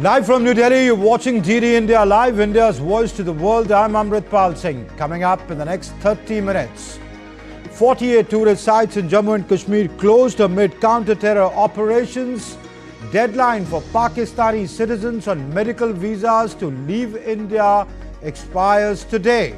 Live from New Delhi, you're watching DD India Live, India's voice to the world. I'm Amritpal Singh. Coming up in the next 30 minutes, 48 tourist sites in Jammu and Kashmir closed amid counter-terror operations. Deadline for Pakistani citizens on medical visas to leave India expires today.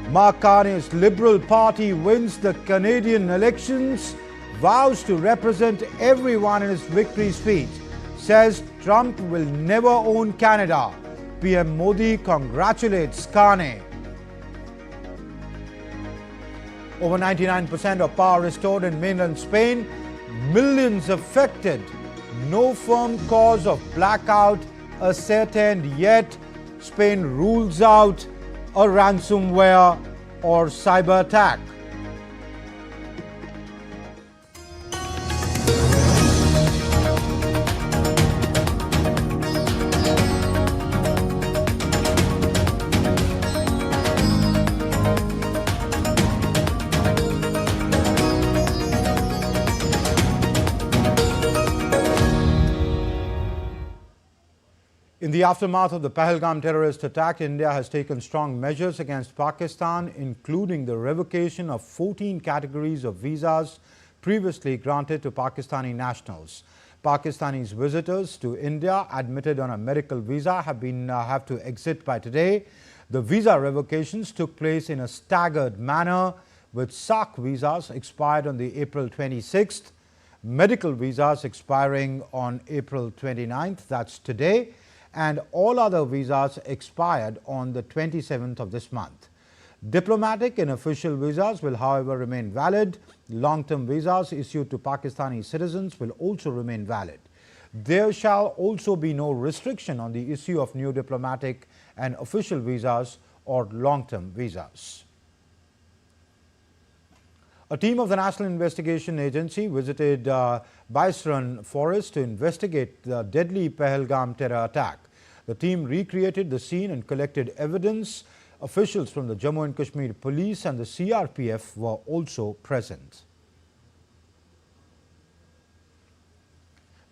Mark Carney's Liberal Party wins the Canadian elections, vows to represent everyone in his victory speech, says Trump will never own Canada. PM Modi congratulates Carney. Over 99% of power restored in mainland Spain, millions affected. No firm cause of blackout ascertained yet. Spain rules out a ransomware or cyber attack. In the aftermath of the Pahalgam terrorist attack, India has taken strong measures against Pakistan, including the revocation of 14 categories of visas previously granted to Pakistani nationals. Pakistanis visitors to India admitted on a medical visa have to exit by today. The visa revocations took place in a staggered manner, with SAC visas expired on the April 26th, medical visas expiring on April 29th, that's today, and all other visas expired on the 27th of this month. Diplomatic and official visas will, however, remain valid. Long-term visas issued to Pakistani citizens will also remain valid. There shall also be no restriction on the issue of new diplomatic and official visas or long-term visas. A team of the National Investigation Agency visited Baisran Forest to investigate the deadly Pahalgam terror attack. The team recreated the scene and collected evidence. Officials from the Jammu and Kashmir Police and the CRPF were also present.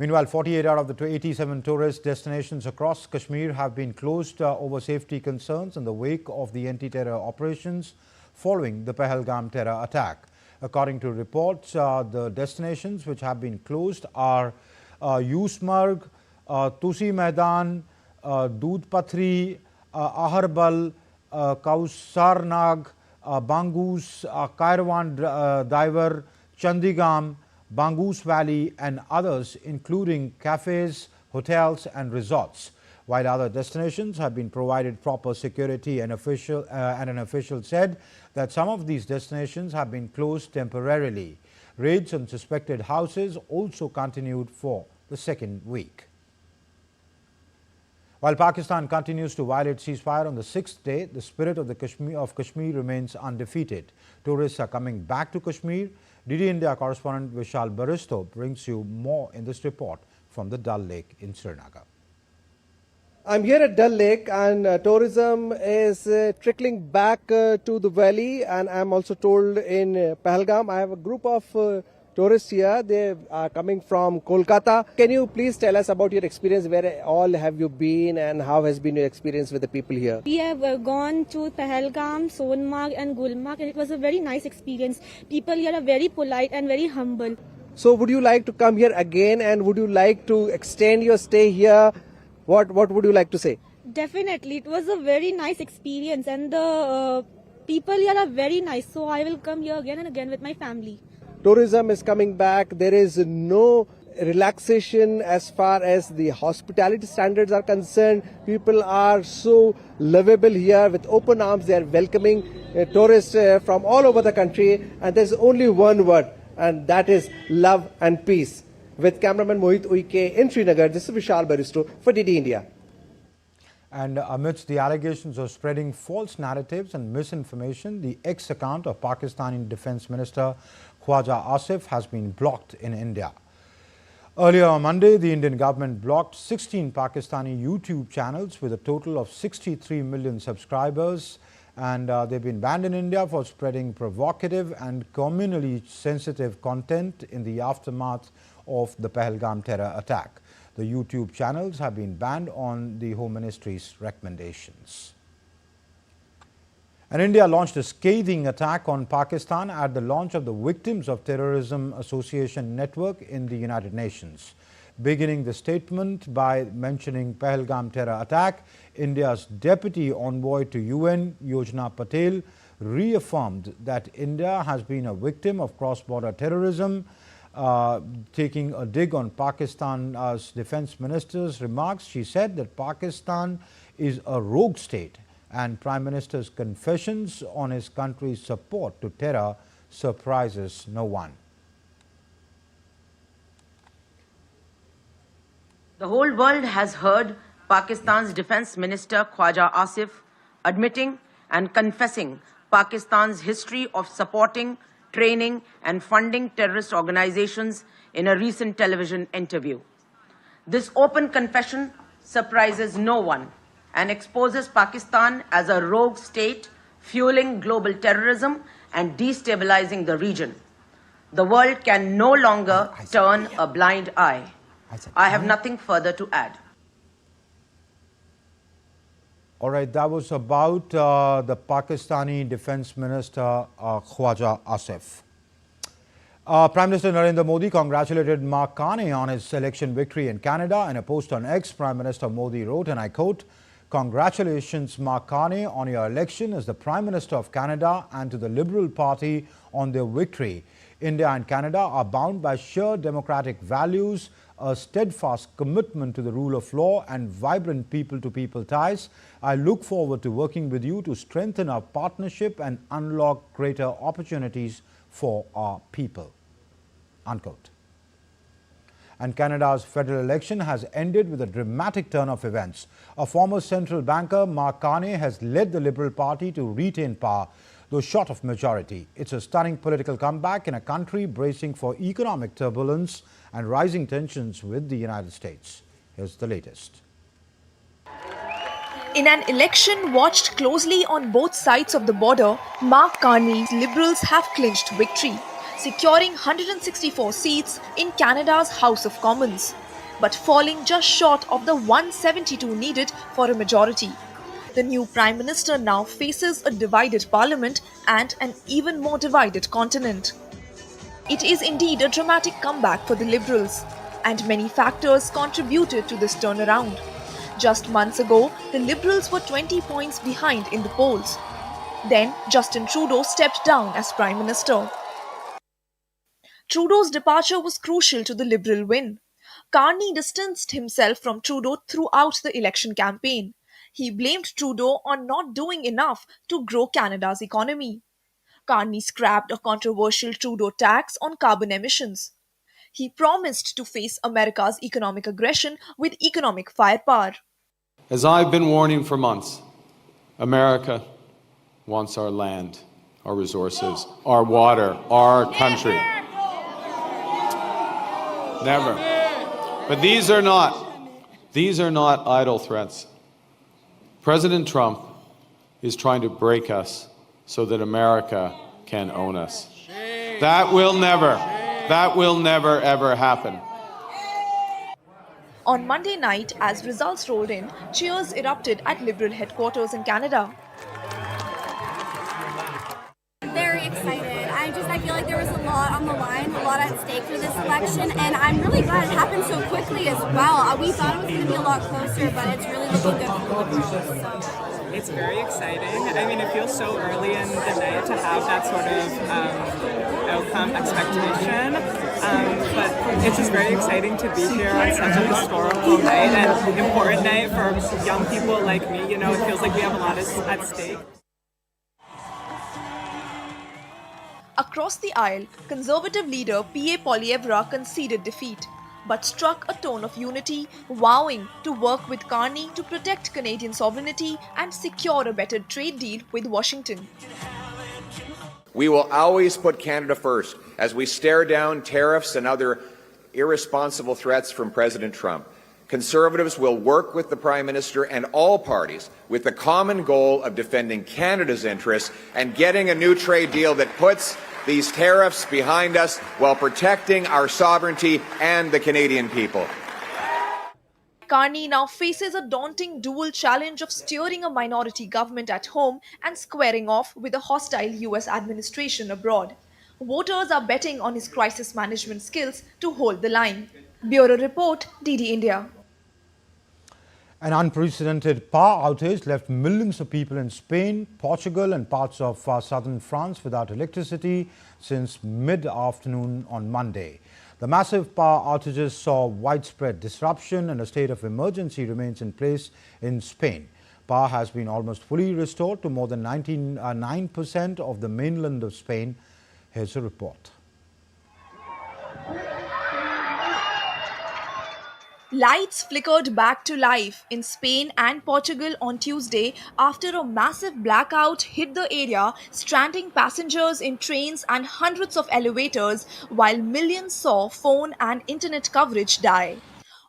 Meanwhile, 48 out of the 87 tourist destinations across Kashmir have been closed over safety concerns in the wake of the anti-terror operations following the Pahalgam terror attack. According to reports, the destinations which have been closed are Yusmarg, Tusi Maidan, Doodh Pathri, Aharbal, Kausarnag, Bangus, Kairwan Diver, Chandigam, Bangus Valley and others, including cafes, hotels and resorts. While other destinations have been provided proper security, and an official said that some of these destinations have been closed temporarily. Raids on suspected houses also continued for the second week. While Pakistan continues to violate ceasefire on the sixth day, the spirit of Kashmir remains undefeated. Tourists are coming back to Kashmir. DD India correspondent Vishal Baristo brings you more in this report from the Dal Lake in Srinagar. I'm here at Dal Lake, and tourism is trickling back to the valley, and I'm also told in Pahalgam. I have a group of tourists here. They are coming from Kolkata. Can you please tell us about your experience? Where all have you been and how has been your experience with the people here? We have gone to Pahalgam, Sonmarg and Gulmarg, and it was a very nice experience. People here are very polite and very humble. So would you like to come here again, and would you like to extend your stay here? What would you like to say? Definitely. It was a very nice experience, and the people here are very nice. So I will come here again and again with my family. Tourism is coming back. There is no relaxation as far as the hospitality standards are concerned. People are so lovable here. With open arms, they are welcoming tourists from all over the country. And there's only one word, and that is love and peace. With cameraman Mohit Uike in Srinagar, this is Vishal Baristo for DD India. And amidst the allegations of spreading false narratives and misinformation, the ex-account of Pakistani Defence Minister Khwaja Asif has been blocked in India. Earlier on Monday, the Indian government blocked 16 Pakistani YouTube channels with a total of 63 million subscribers and they've been banned in India for spreading provocative and communally sensitive content in the aftermath of the Pahalgam terror attack. The YouTube channels have been banned on the Home Ministry's recommendations. And India launched a scathing attack on Pakistan at the launch of the Victims of Terrorism Association network in the United Nations. Beginning the statement by mentioning Pahalgam terror attack, India's Deputy Envoy to UN, Yojana Patel, reaffirmed that India has been a victim of cross-border terrorism, taking a dig on Pakistan's defense minister's remarks. She said that Pakistan is a rogue state, and Prime Minister's confessions on his country's support to terror surprises no one. The whole world has heard Pakistan's Defense Minister Khwaja Asif admitting and confessing Pakistan's history of supporting, training and funding terrorist organizations in a recent television interview. This open confession surprises no one and exposes Pakistan as a rogue state fueling global terrorism and destabilizing the region. The world can no longer turn a blind eye. I have nothing further to add. All right, that was about the Pakistani Defense Minister Khwaja Asif. Prime Minister Narendra Modi congratulated Mark Carney on his election victory in Canada. In a post on X, Prime Minister Modi wrote, and I quote, "Congratulations, Mark Carney, on your election as the Prime Minister of Canada and to the Liberal Party on their victory. India and Canada are bound by shared democratic values, a steadfast commitment to the rule of law and vibrant people-to-people ties. I look forward to working with you to strengthen our partnership and unlock greater opportunities for our people." Unquote. And Canada's federal election has ended with a dramatic turn of events. A former central banker, Mark Carney, has led the Liberal Party to retain power, though short of majority. It's a stunning political comeback in a country bracing for economic turbulence and rising tensions with the United States. Here's the latest. In an election watched closely on both sides of the border, Mark Carney's Liberals have clinched victory, securing 164 seats in Canada's House of Commons, but falling just short of the 172 needed for a majority. The new Prime Minister now faces a divided parliament and an even more divided continent. It is indeed a dramatic comeback for the Liberals, and many factors contributed to this turnaround. Just months ago, the Liberals were 20 points behind in the polls. Then Justin Trudeau stepped down as Prime Minister. Trudeau's departure was crucial to the Liberal win. Carney distanced himself from Trudeau throughout the election campaign. He blamed Trudeau on not doing enough to grow Canada's economy. Carney scrapped a controversial Trudeau tax on carbon emissions. He promised to face America's economic aggression with economic firepower. As I've been warning for months, America wants our land, our resources, our water, our country. Never. But these are not idle threats. President Trump is trying to break us so that America can own us. That will never ever happen. On Monday night, as results rolled in, cheers erupted at Liberal headquarters in Canada. Very excited. I feel like there was a lot on the line, a lot at stake for this election, and I'm really glad it happened so quickly as well. We thought it was going to be a lot closer, but it's really looking good for the Liberals. So. It's very exciting. I mean, it feels so early in the night to have that sort of outcome expectation, but it's just very exciting to be here on such a historical night and important night for young people like me. You know, it feels like we have a lot at stake. Across the aisle, Conservative leader P.A. Poilievre conceded defeat, but struck a tone of unity, vowing to work with Carney to protect Canadian sovereignty and secure a better trade deal with Washington. We will always put Canada first as we stare down tariffs and other irresponsible threats from President Trump. Conservatives will work with the Prime Minister and all parties with the common goal of defending Canada's interests and getting a new trade deal that puts these tariffs behind us while protecting our sovereignty and the Canadian people. Carney now faces a daunting dual challenge of steering a minority government at home and squaring off with a hostile US administration abroad. Voters are betting on his crisis management skills to hold the line. Bureau Report, DD India. An unprecedented power outage left millions of people in Spain, Portugal and parts of southern France without electricity since mid-afternoon on Monday. The massive power outages saw widespread disruption and a state of emergency remains in place in Spain. Power has been almost fully restored to more than 99% of the mainland of Spain. Here's a report. Lights flickered back to life in Spain and Portugal on Tuesday after a massive blackout hit the area, stranding passengers in trains and hundreds of elevators, while millions saw phone and internet coverage die.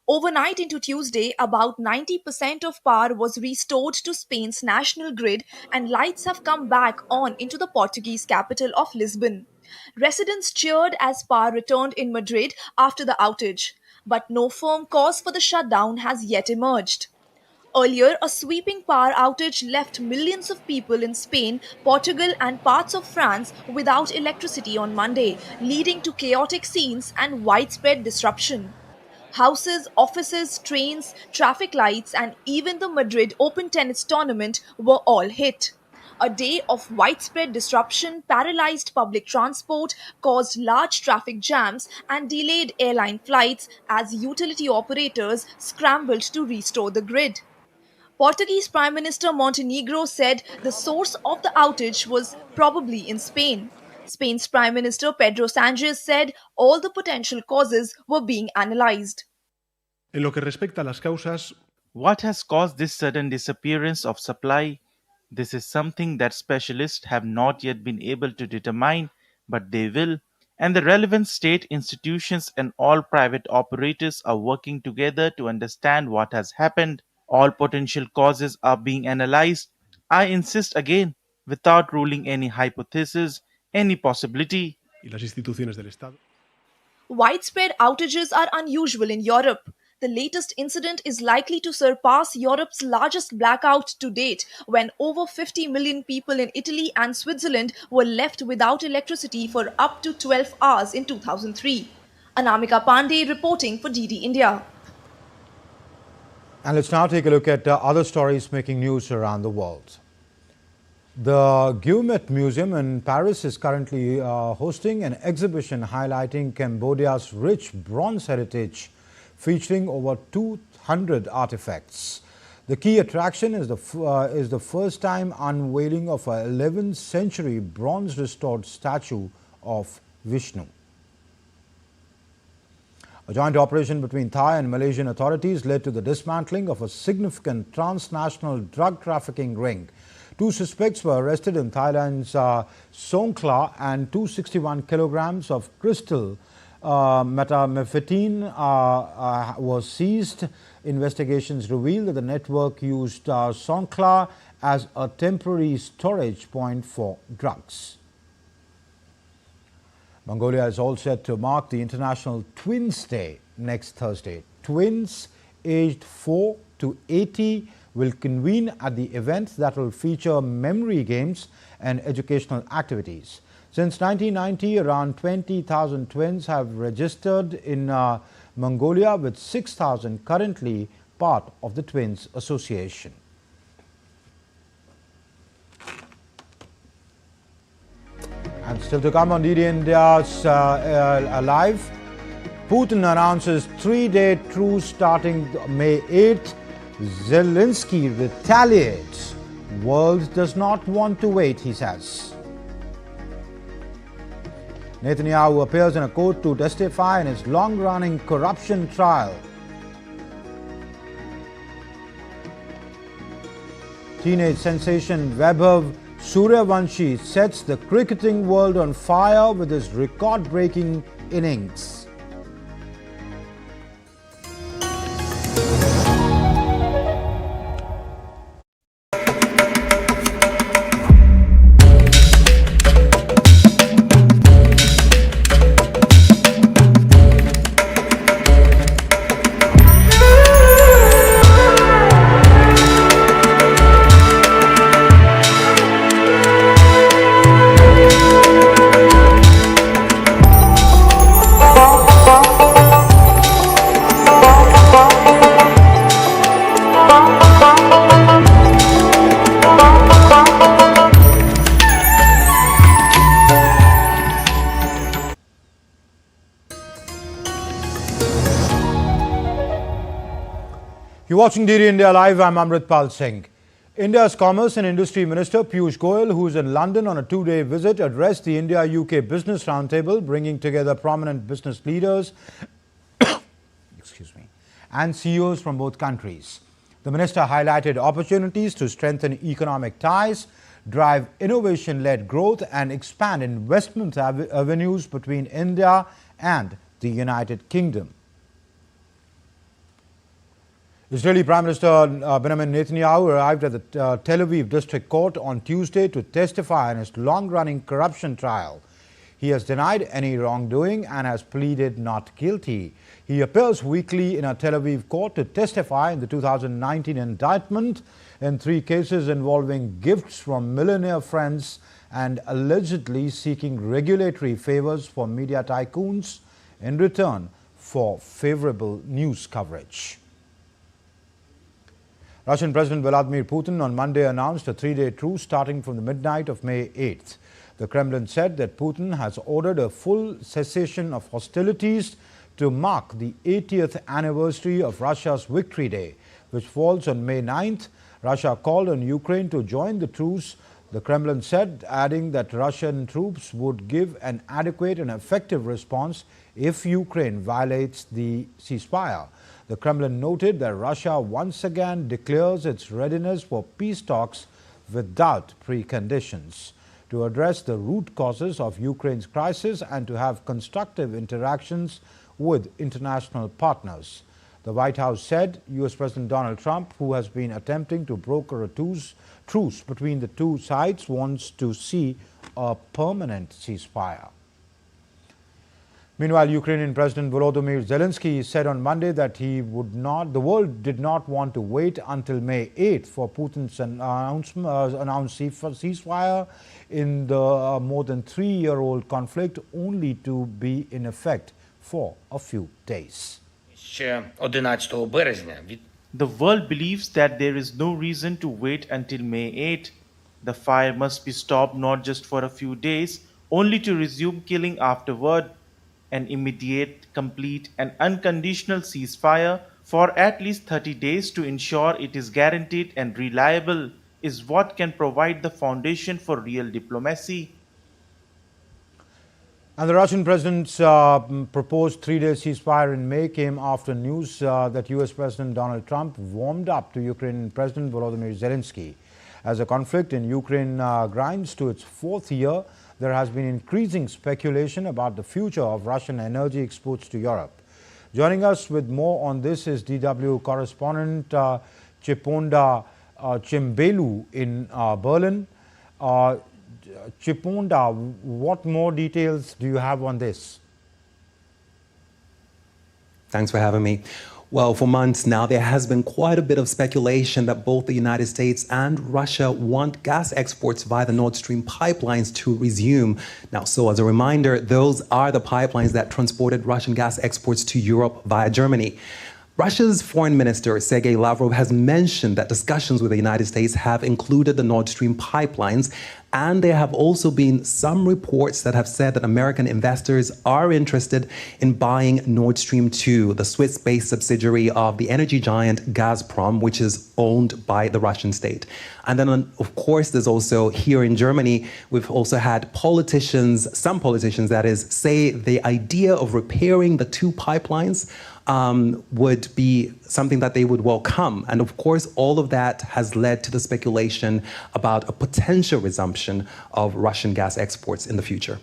Overnight into Tuesday, about 90% of power was restored to Spain's national grid and lights have come back on into the Portuguese capital of Lisbon. Residents cheered as power returned in Madrid after the outage, but no firm cause for the shutdown has yet emerged. Earlier, a sweeping power outage left millions of people in Spain, Portugal and parts of France without electricity on Monday, leading to chaotic scenes and widespread disruption. Houses, offices, trains, traffic lights and even the Madrid Open Tennis Tournament were all hit. A day of widespread disruption paralyzed public transport, caused large traffic jams and delayed airline flights as utility operators scrambled to restore the grid. Portuguese Prime Minister Montenegro said the source of the outage was probably in Spain. Spain's Prime Minister Pedro Sánchez said all the potential causes were being analyzed. En lo que respecta a las causas, what has caused this sudden disappearance of supply? This is something that specialists have not yet been able to determine, but they will. And the relevant state institutions and all private operators are working together to understand what has happened. All potential causes are being analyzed. I insist again, without ruling any hypothesis, any possibility. Y las instituciones del Estado. Widespread outages are unusual in Europe. The latest incident is likely to surpass Europe's largest blackout to date, when over 50 million people in Italy and Switzerland were left without electricity for up to 12 hours in 2003. Anamika Pandey reporting for DD India. And let's now take a look at other stories making news around the world. The Guillemette Museum in Paris is currently hosting an exhibition highlighting Cambodia's rich bronze heritage, featuring over 200 artifacts. The key attraction is the first-time unveiling of an 11th century bronze-restored statue of Vishnu. A joint operation between Thai and Malaysian authorities led to the dismantling of a significant transnational drug trafficking ring. 2 suspects were arrested in Thailand's Songkhla and 261 kilograms of crystal methamphetamine was seized. Investigations revealed that the network used Songkhla as a temporary storage point for drugs. Mongolia is all set to mark the International Twins Day next Thursday. Twins aged 4 to 80 will convene at the event that will feature memory games and educational activities. Since 1990, around 20,000 twins have registered in Mongolia, with 6,000 currently part of the Twins Association. And still to come on DD India's Live, Putin announces 3-day truce starting May 8th. Zelensky retaliates. World does not want to wait, he says. Netanyahu appears in a court to testify in his long-running corruption trial. Teenage sensation Vaibhav Suryavanshi sets the cricketing world on fire with his record-breaking innings. You're watching DD India Live. I'm Amritpal Singh. India's Commerce and Industry Minister Piyush Goyal, who is in London on a two-day visit, addressed the India-UK Business Roundtable, bringing together prominent business leaders and CEOs from both countries. The minister highlighted opportunities to strengthen economic ties, drive innovation-led growth and expand investment avenues between India and the United Kingdom. Israeli Prime Minister Benjamin Netanyahu arrived at the Tel Aviv District Court on Tuesday to testify in his long-running corruption trial. He has denied any wrongdoing and has pleaded not guilty. He appears weekly in a Tel Aviv court to testify in the 2019 indictment in 3 cases involving gifts from millionaire friends and allegedly seeking regulatory favors for media tycoons in return for favorable news coverage. Russian President Vladimir Putin on Monday announced a 3-day truce starting from the midnight of May 8th. The Kremlin said that Putin has ordered a full cessation of hostilities to mark the 80th anniversary of Russia's Victory Day, which falls on May 9th. Russia called on Ukraine to join the truce, the Kremlin said, adding that Russian troops would give an adequate and effective response if Ukraine violates the ceasefire. The Kremlin noted that Russia once again declares its readiness for peace talks without preconditions, to address the root causes of Ukraine's crisis and to have constructive interactions with international partners. The White House said U.S. President Donald Trump, who has been attempting to broker a truce between the two sides, wants to see a permanent ceasefire. Meanwhile, Ukrainian President Volodymyr Zelensky said on Monday that the world did not want to wait until May 8th for Putin's announced ceasefire in the more than 3-year-old conflict, only to be in effect for a few days. The world believes that there is no reason to wait until May 8. The fire must be stopped not just for a few days, only to resume killing afterward. An immediate, complete and unconditional ceasefire for at least 30 days to ensure it is guaranteed and reliable is what can provide the foundation for real diplomacy. And the Russian president's proposed 3-day ceasefire in May came after news that U.S. President Donald Trump warmed up to Ukrainian President Volodymyr Zelensky. As the conflict in Ukraine grinds to its 4th year, there has been increasing speculation about the future of Russian energy exports to Europe. Joining us with more on this is DW correspondent Chiponda Chimbelu in Berlin. Chiponda, what more details do you have on this? Thanks for having me. Well, for months now, there has been quite a bit of speculation that both the United States and Russia want gas exports via the Nord Stream pipelines to resume. Now, so as a reminder, those are the pipelines that transported Russian gas exports to Europe via Germany. Russia's foreign minister, Sergei Lavrov, has mentioned that discussions with the United States have included the Nord Stream pipelines, and there have also been some reports that have said that American investors are interested in buying Nord Stream 2, the Swiss-based subsidiary of the energy giant Gazprom, which is owned by the Russian state. And then, of course, there's also here in Germany, we've also had some politicians, that is, say the idea of repairing the 2 pipelines would be something that they would welcome. And of course, all of that has led to the speculation about a potential resumption of Russian gas exports in the future.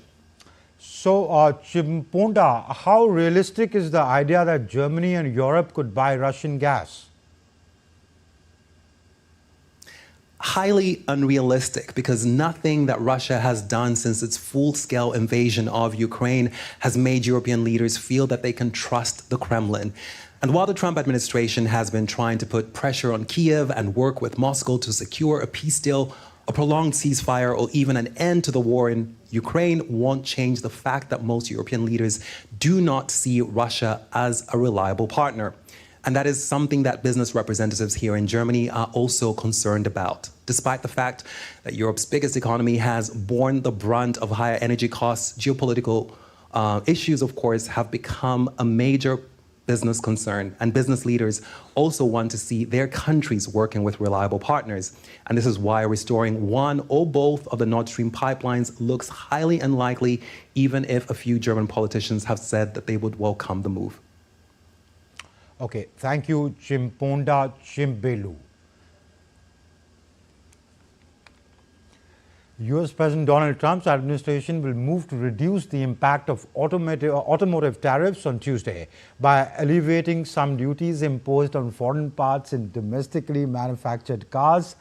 So, Chimponda, how realistic is the idea that Germany and Europe could buy Russian gas? Highly unrealistic, because nothing that Russia has done since its full-scale invasion of Ukraine has made European leaders feel that they can trust the Kremlin. And while the Trump administration has been trying to put pressure on Kiev and work with Moscow to secure a peace deal, a prolonged ceasefire or even an end to the war in Ukraine won't change the fact that most European leaders do not see Russia as a reliable partner. And that is something that business representatives here in Germany are also concerned about. Despite the fact that Europe's biggest economy has borne the brunt of higher energy costs, geopolitical issues, of course, have become a major business concern, and business leaders also want to see their countries working with reliable partners. And this is why restoring one or both of the Nord Stream pipelines looks highly unlikely, even if a few German politicians have said that they would welcome the move. Okay, thank you, Chimponda Chimbelu. US President Donald Trump's administration will move to reduce the impact of automotive tariffs on Tuesday by alleviating some duties imposed on foreign parts in domestically manufactured cars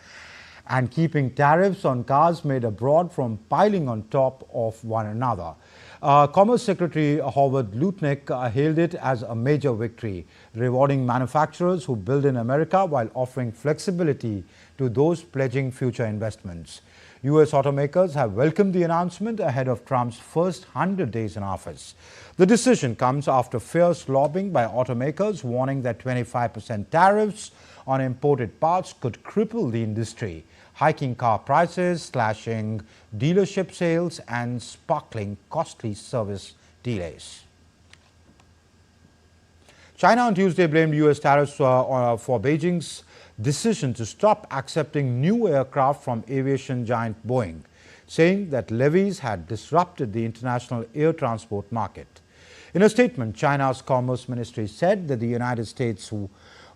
and keeping tariffs on cars made abroad from piling on top of one another. Commerce Secretary Howard Lutnick hailed it as a major victory, rewarding manufacturers who build in America while offering flexibility to those pledging future investments. U.S. automakers have welcomed the announcement ahead of Trump's first 100 days in office. The decision comes after fierce lobbying by automakers warning that 25% tariffs on imported parts could cripple the industry, hiking car prices, slashing dealership sales, and sparkling costly service delays. China on Tuesday blamed U.S. tariffs for Beijing's decision to stop accepting new aircraft from aviation giant Boeing, saying that levies had disrupted the international air transport market. In a statement, China's Commerce Ministry said that the United States'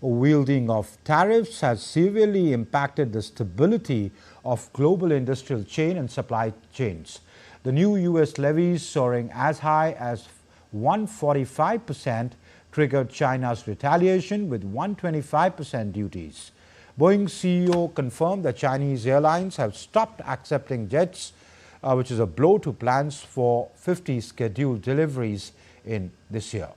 wielding of tariffs has severely impacted the stability of global industrial chain and supply chains. The new U.S. levies, soaring as high as 145%, triggered China's retaliation with 125% duties. Boeing's CEO confirmed that Chinese airlines have stopped accepting jets, which is a blow to plans for 50 scheduled deliveries in this year.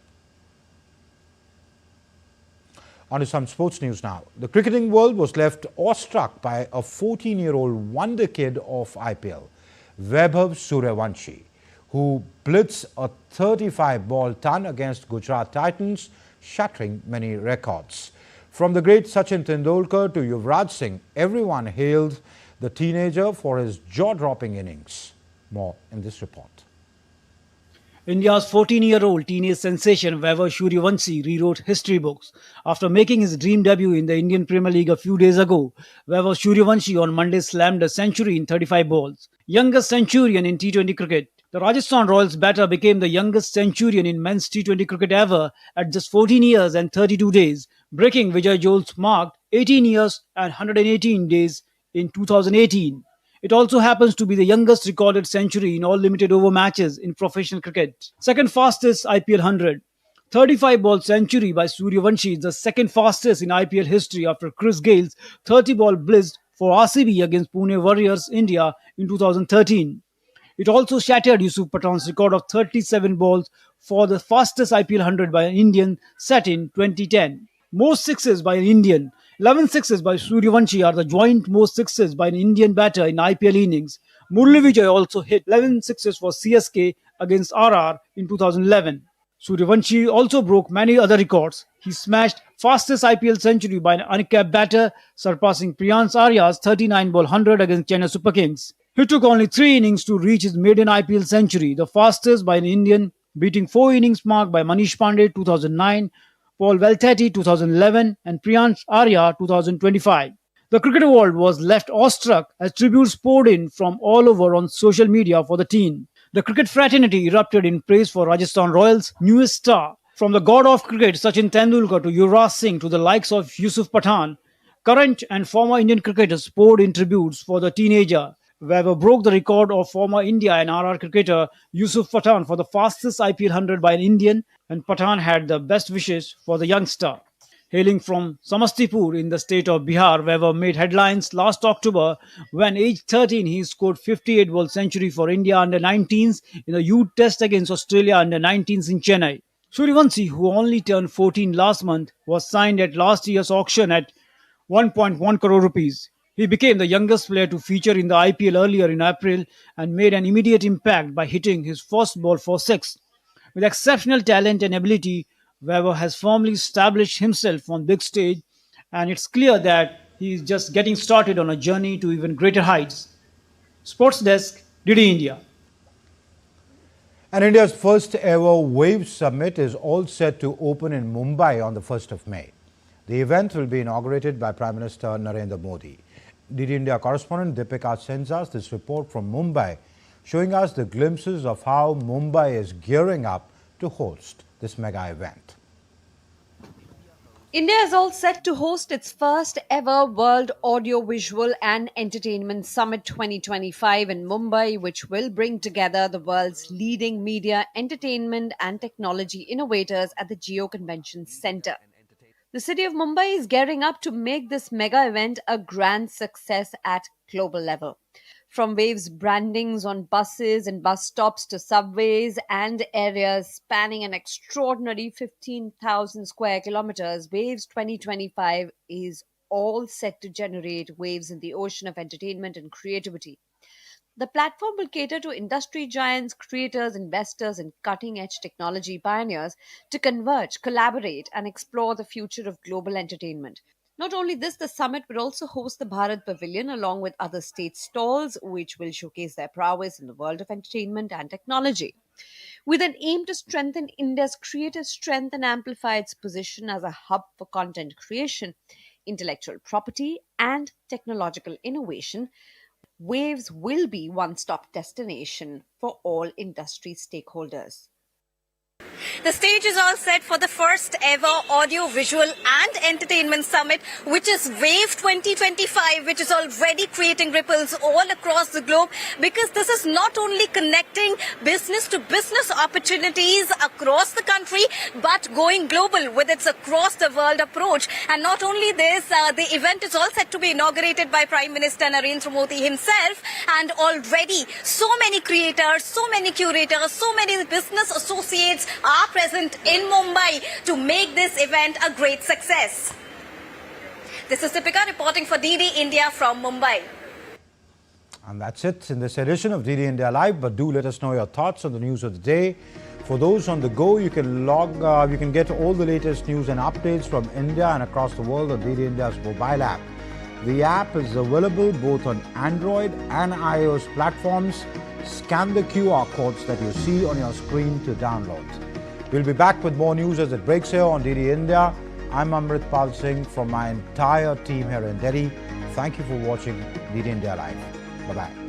On to some sports news now. The cricketing world was left awestruck by a 14-year-old wonder kid of IPL, Vaibhav Suryavanshi, who blitzed a 35-ball ton against Gujarat Titans, shattering many records. From the great Sachin Tendulkar to Yuvraj Singh, everyone hailed the teenager for his jaw-dropping innings. More in this report. India's 14-year-old teenage sensation Vaibhav Suryavanshi rewrote history books. After making his dream debut in the Indian Premier League a few days ago, Vaibhav Suryavanshi on Monday slammed a century in 35 balls. Youngest centurion in T20 cricket. The Rajasthan Royals batter became the youngest centurion in men's T20 cricket ever at just 14 years and 32 days, breaking Vijay Jol's mark 18 years and 118 days in 2018. It also happens to be the youngest recorded century in all limited over matches in professional cricket. Second fastest IPL 100. 35-ball century by Suryavanshi is the second fastest in IPL history after Chris Gale's 30-ball blitz for RCB against Pune Warriors India in 2013. It also shattered Yusuf Pathan's record of 37 balls for the fastest IPL 100 by an Indian set in 2010. Most sixes by an Indian. 11 sixes by Suryavanshi are the joint most sixes by an Indian batter in IPL innings. Murali Vijay also hit 11 sixes for CSK against RR in 2011. Suryavanshi also broke many other records. He smashed fastest IPL century by an uncapped batter, surpassing Priyansh Arya's 39-ball 100 against Chennai Super Kings. He took only 3 innings to reach his maiden IPL century, the fastest by an Indian, beating 4 innings mark by Manish Pandey 2009, Paul Veltati 2011 and Priyansh Arya 2025. The cricket world was left awestruck as tributes poured in from all over on social media for the teen. The cricket fraternity erupted in praise for Rajasthan Royals' newest star. From the god of cricket Sachin Tendulkar to Yuvraj Singh to the likes of Yusuf Pathan, current and former Indian cricketers poured in tributes for the teenager. Vaibhav broke the record of former India and RR cricketer Yusuf Pathan for the fastest IPL 100 by an Indian, and Pathan had the best wishes for the youngster. Hailing from Samastipur in the state of Bihar, Vaibhav made headlines last October when aged 13 he scored 58-ball century for India under-19s in the youth test against Australia under-19s in Chennai. Suryavanshi, who only turned 14 last month, was signed at last year's auction at 1.1 crore rupees. He became the youngest player to feature in the IPL earlier in April and made an immediate impact by hitting his first ball for 6. With exceptional talent and ability, Vaibhav has firmly established himself on big stage, and it's clear that he is just getting started on a journey to even greater heights. Sports Desk, DD India. And India's first ever WAVE Summit is all set to open in Mumbai on the 1st of May. The event will be inaugurated by Prime Minister Narendra Modi. DD India correspondent Deepika sends us this report from Mumbai, showing us the glimpses of how Mumbai is gearing up to host this mega event. India is all set to host its first ever World Audiovisual and Entertainment Summit 2025 in Mumbai, which will bring together the world's leading media, entertainment and technology innovators at the Geo Convention Centre. The city of Mumbai is gearing up to make this mega event a grand success at global level. From WAVE's brandings on buses and bus stops to subways and areas spanning an extraordinary 15,000 square kilometers, WAVE's 2025 is all set to generate waves in the ocean of entertainment and creativity. The platform will cater to industry giants, creators, investors, and cutting-edge technology pioneers to converge, collaborate, and explore the future of global entertainment. Not only this, the summit will also host the Bharat Pavilion along with other state stalls, which will showcase their prowess in the world of entertainment and technology. With an aim to strengthen India's creative strength and amplify its position as a hub for content creation, intellectual property, and technological innovation, WAVES will be one-stop destination for all industry stakeholders. The stage is all set for the first ever Audio, Visual and Entertainment Summit, which is WAVE 2025, which is already creating ripples all across the globe, because this is not only connecting business to business opportunities across the country, but going global with its across the world approach. And not only this, the event is all set to be inaugurated by Prime Minister Narendra Modi himself, and already so many creators, so many curators, so many business associates are present in Mumbai to make this event a great success. This is Deepika reporting for DD India from Mumbai. And that's it in this edition of DD India Live. But do let us know your thoughts on the news of the day. For those on the go, you can you can get all the latest news and updates from India and across the world on DD India's mobile app. The app is available both on Android and iOS platforms. Scan the QR codes that you see on your screen to download. We'll be back with more news as it breaks here on DD India. I'm Amrit Pal Singh from my entire team here in Delhi. Thank you for watching DD India Live. Bye-bye.